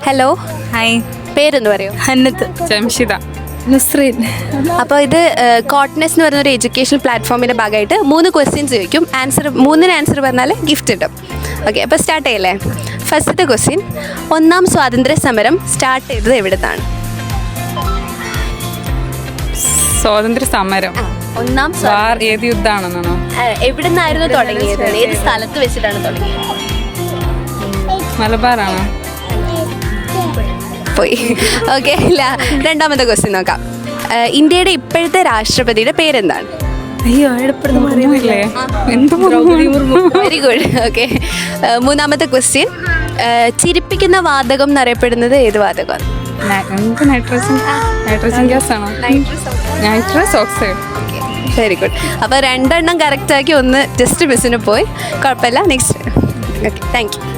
Hello, hi. പേരെന്ന് പറയൂ? ഹന്നത്ത്. ജംഷിദ. നുസ്രീൻ. അപ്പോൾ ഇത് കോട്ട്നെസ് എന്ന് പറയുന്ന ഒരു എഡ്യൂക്കേഷൻ പ്ലാറ്റ്ഫോമിൻ്റെ ഭാഗമായിട്ട് 3 ക്വസ്റ്റ്യൻസ് ചോദിക്കും. മൂന്നിന് ആൻസർ പറഞ്ഞാൽ ഗിഫ്റ്റ് കിട്ടും. ഓക്കെ, അപ്പോൾ സ്റ്റാർട്ട് ചെയ്യല്ലേ? ഫസ്റ്റത്തെ ക്വസ്റ്റ്യൻ, ഒന്നാം സ്വാതന്ത്ര്യ സമരം സ്റ്റാർട്ട് ചെയ്തത് എവിടെ നിന്നാണ്? സ്വാതന്ത്ര്യ സമരം ഒന്നാം വാർ ഏത് യുദ്ധമാണെന്നാണോ? എവിടെ നിന്നായിരുന്നു തുടങ്ങിയത്? ഏത് സ്ഥലത്ത് വെച്ചിട്ടാണ് തുടങ്ങിയത്? മലബാറാണോ? പോയി. ഓക്കെ, രണ്ടാമത്തെ ക്വസ്റ്റ്യൻ നോക്കാം. ഇന്ത്യയുടെ ഇപ്പോഴത്തെ രാഷ്ട്രപതിയുടെ പേരെന്താണ്? അയ്യോ, അറിയുന്നില്ലേ? Very good. ഓക്കെ, മൂന്നാമത്തെ ക്വസ്റ്റ്യൻ, ചിരിപ്പിക്കുന്ന വാതകം എന്നറിയപ്പെടുന്നത് ഏത് വാതകമാണ്? നൈട്രജൻ ഗ്യാസ് ആണോ? Nitrous oxide. Very good. അപ്പോൾ 2 കറക്റ്റാക്കി, 1 ജസ്റ്റ് മിസ്സിന് പോയി. കുഴപ്പമില്ല. നെക്സ്റ്റ്. Okay, thank U.